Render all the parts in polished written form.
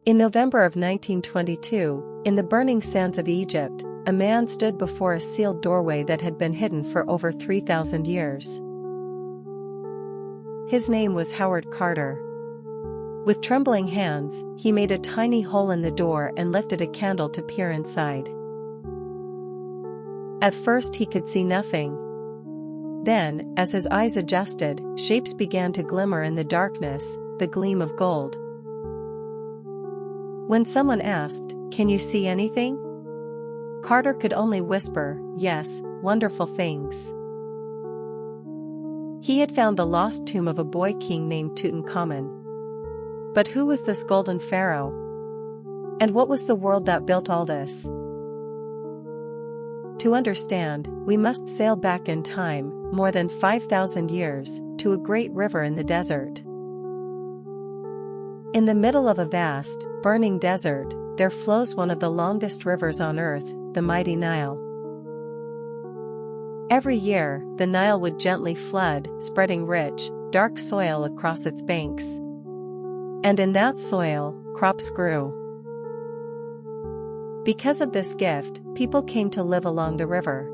In November of 1922, in the burning sands of Egypt, a man stood before a sealed doorway that had been hidden for over 3,000 years. His name was Howard Carter. With trembling hands, he made a tiny hole in the door and lifted a candle to peer inside. At first he could see nothing. Then, as his eyes adjusted, shapes began to glimmer in the darkness, the gleam of gold. When someone asked, "Can you see anything?" Carter could only whisper, "Yes, wonderful things." He had found the lost tomb of a boy king named Tutankhamun. But who was this golden pharaoh? And what was the world that built all this? To understand, we must sail back in time, more than 5,000 years, to a great river in the desert. In the middle of a vast, burning desert, there flows one of the longest rivers on earth, the mighty Nile. Every year, the Nile would gently flood, spreading rich, dark soil across its banks. And in that soil, crops grew. Because of this gift, people came to live along the river.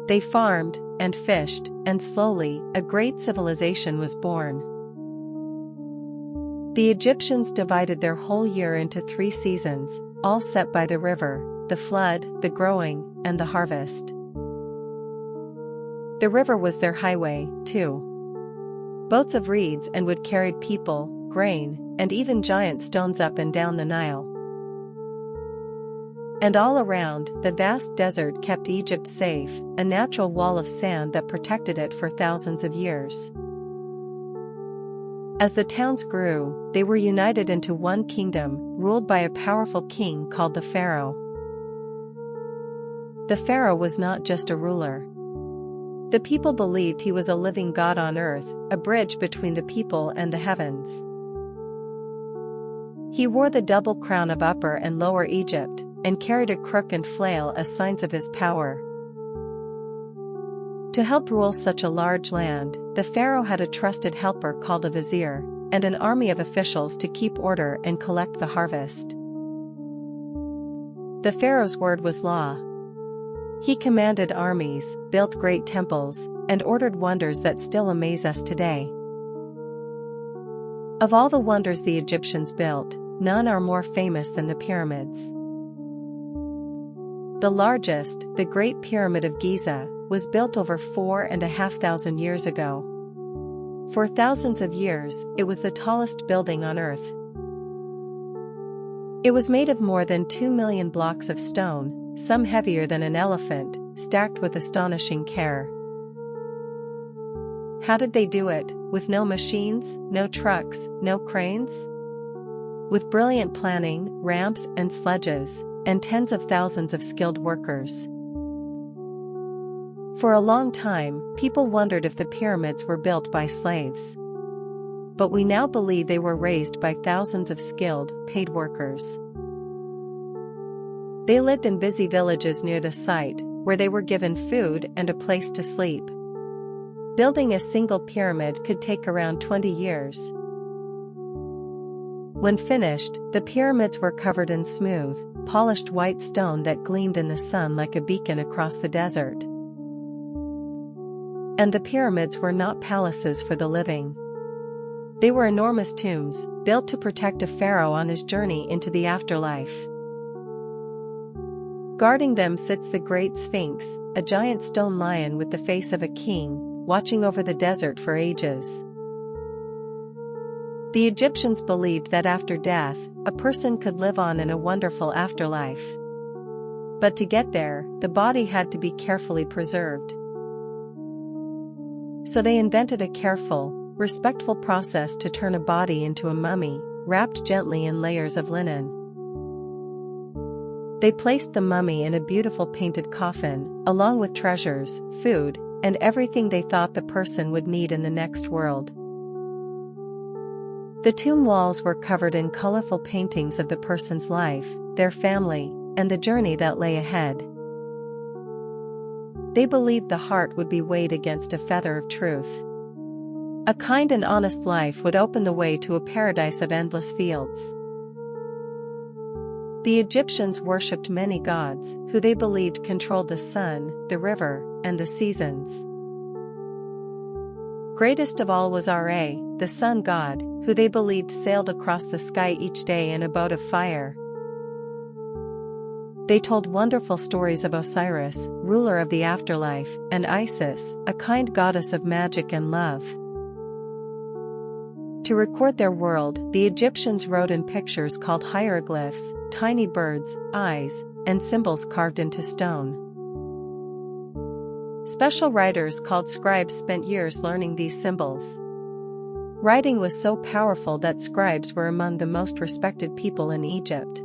They farmed and fished, and slowly, a great civilization was born. The Egyptians divided their whole year into 3 seasons, all set by the river: the flood, the growing, and the harvest. The river was their highway, too. Boats of reeds and wood carried people, grain, and even giant stones up and down the Nile. And all around, the vast desert kept Egypt safe, a natural wall of sand that protected it for thousands of years. As the towns grew, they were united into one kingdom, ruled by a powerful king called the Pharaoh. The Pharaoh was not just a ruler. The people believed he was a living god on earth, a bridge between the people and the heavens. He wore the double crown of Upper and Lower Egypt, and carried a crook and flail as signs of his power. To help rule such a large land, the pharaoh had a trusted helper called a vizier, and an army of officials to keep order and collect the harvest. The pharaoh's word was law. He commanded armies, built great temples, and ordered wonders that still amaze us today. Of all the wonders the Egyptians built, none are more famous than the pyramids. The largest, the Great Pyramid of Giza, was built over 4,500 years ago. For thousands of years, it was the tallest building on Earth. It was made of more than 2 million blocks of stone, some heavier than an elephant, stacked with astonishing care. How did they do it, with no machines, no trucks, no cranes? With brilliant planning, ramps and sledges, and tens of thousands of skilled workers. For a long time, people wondered if the pyramids were built by slaves. But we now believe they were raised by thousands of skilled, paid workers. They lived in busy villages near the site, where they were given food and a place to sleep. Building a single pyramid could take around 20 years. When finished, the pyramids were covered in smooth, polished white stone that gleamed in the sun like a beacon across the desert. And the pyramids were not palaces for the living. They were enormous tombs, built to protect a pharaoh on his journey into the afterlife. Guarding them sits the Great Sphinx, a giant stone lion with the face of a king, watching over the desert for ages. The Egyptians believed that after death, a person could live on in a wonderful afterlife. But to get there, the body had to be carefully preserved. So they invented a careful, respectful process to turn a body into a mummy, wrapped gently in layers of linen. They placed the mummy in a beautiful painted coffin, along with treasures, food, and everything they thought the person would need in the next world. The tomb walls were covered in colorful paintings of the person's life, their family, and the journey that lay ahead. They believed the heart would be weighed against a feather of truth. A kind and honest life would open the way to a paradise of endless fields. The Egyptians worshipped many gods, who they believed controlled the sun, the river, and the seasons. Greatest of all was Ra, the sun god, who they believed sailed across the sky each day in a boat of fire. They told wonderful stories of Osiris, ruler of the afterlife, and Isis, a kind goddess of magic and love. To record their world, the Egyptians wrote in pictures called hieroglyphs, tiny birds, eyes, and symbols carved into stone. Special writers called scribes spent years learning these symbols. Writing was so powerful that scribes were among the most respected people in Egypt.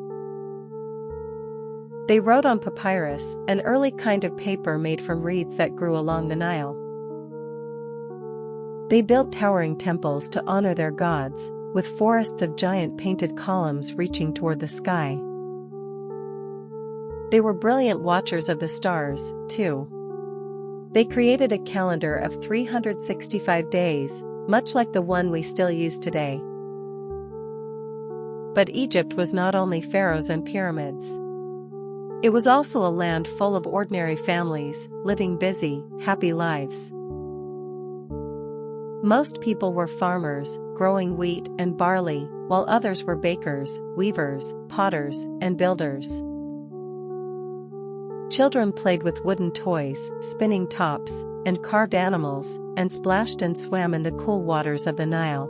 They wrote on papyrus, an early kind of paper made from reeds that grew along the Nile. They built towering temples to honor their gods, with forests of giant painted columns reaching toward the sky. They were brilliant watchers of the stars, too. They created a calendar of 365 days, much like the one we still use today. But Egypt was not only pharaohs and pyramids. It was also a land full of ordinary families, living busy, happy lives. Most people were farmers, growing wheat and barley, while others were bakers, weavers, potters, and builders. Children played with wooden toys, spinning tops, and carved animals, and splashed and swam in the cool waters of the Nile.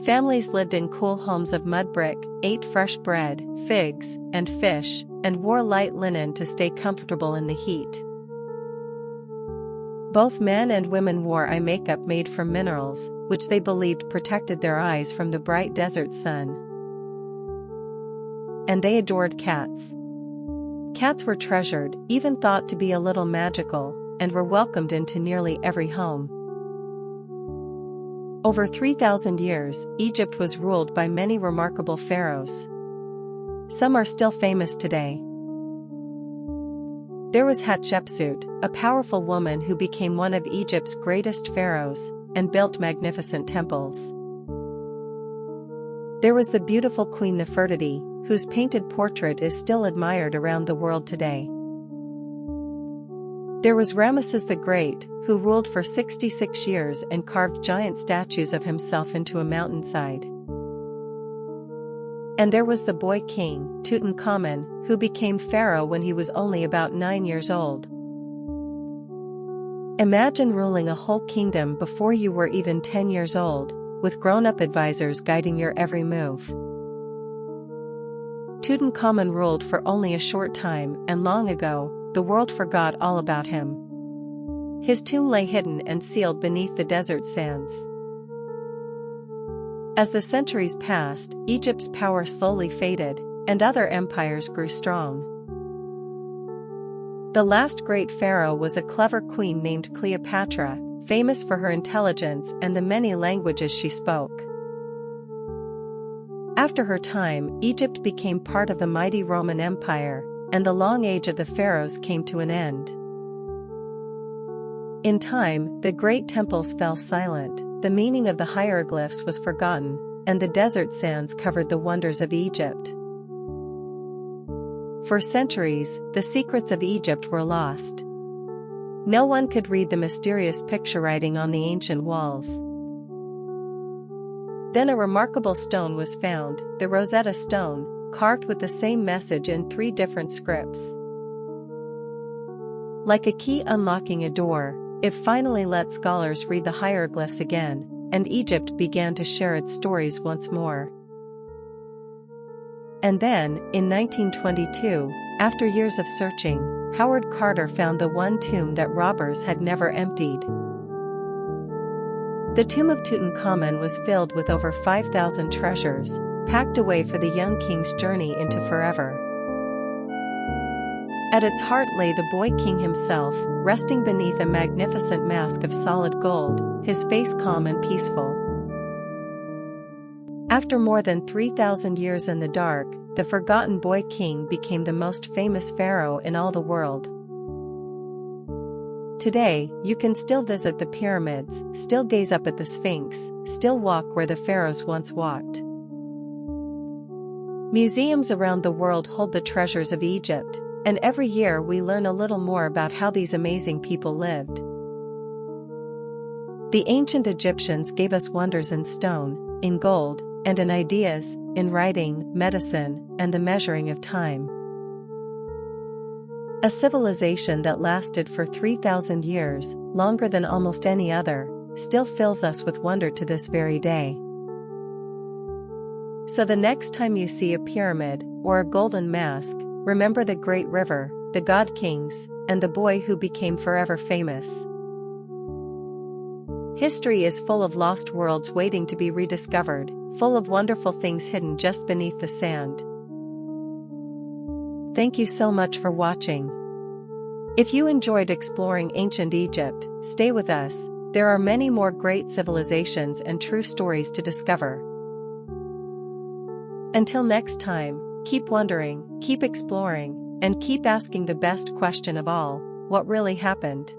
Families lived in cool homes of mud brick, ate fresh bread, figs, and fish, and wore light linen to stay comfortable in the heat. Both men and women wore eye makeup made from minerals, which they believed protected their eyes from the bright desert sun. And they adored cats. Cats were treasured, even thought to be a little magical, and were welcomed into nearly every home. Over 3,000 years, Egypt was ruled by many remarkable pharaohs. Some are still famous today. There was Hatshepsut, a powerful woman who became one of Egypt's greatest pharaohs, and built magnificent temples. There was the beautiful Queen Nefertiti, whose painted portrait is still admired around the world today. There was Ramesses the Great, who ruled for 66 years and carved giant statues of himself into a mountainside. And there was the boy king, Tutankhamun, who became pharaoh when he was only about 9 years old. Imagine ruling a whole kingdom before you were even 10 years old, with grown-up advisors guiding your every move. Tutankhamun ruled for only a short time, and long ago, the world forgot all about him. His tomb lay hidden and sealed beneath the desert sands. As the centuries passed, Egypt's power slowly faded, and other empires grew strong. The last great pharaoh was a clever queen named Cleopatra, famous for her intelligence and the many languages she spoke. After her time, Egypt became part of the mighty Roman Empire, and the long age of the pharaohs came to an end. In time, the great temples fell silent, the meaning of the hieroglyphs was forgotten, and the desert sands covered the wonders of Egypt. For centuries, the secrets of Egypt were lost. No one could read the mysterious picture writing on the ancient walls. Then a remarkable stone was found, the Rosetta Stone, carved with the same message in 3 different scripts. Like a key unlocking a door, it finally let scholars read the hieroglyphs again, and Egypt began to share its stories once more. And then, in 1922, after years of searching, Howard Carter found the one tomb that robbers had never emptied. The tomb of Tutankhamun was filled with over 5,000 treasures, packed away for the young king's journey into forever. At its heart lay the boy king himself, resting beneath a magnificent mask of solid gold, his face calm and peaceful. After more than 3,000 years in the dark, the forgotten boy king became the most famous pharaoh in all the world. Today, you can still visit the pyramids, still gaze up at the Sphinx, still walk where the pharaohs once walked. Museums around the world hold the treasures of Egypt, and every year we learn a little more about how these amazing people lived. The ancient Egyptians gave us wonders in stone, in gold, and in ideas, in writing, medicine, and the measuring of time. A civilization that lasted for 3,000 years, longer than almost any other, still fills us with wonder to this very day. So the next time you see a pyramid or a golden mask, remember the great river, the god kings, and the boy who became forever famous. History is full of lost worlds waiting to be rediscovered, full of wonderful things hidden just beneath the sand. Thank you so much for watching. If you enjoyed exploring ancient Egypt, stay with us. There are many more great civilizations and true stories to discover. Until next time, keep wondering, keep exploring, and keep asking the best question of all: what really happened?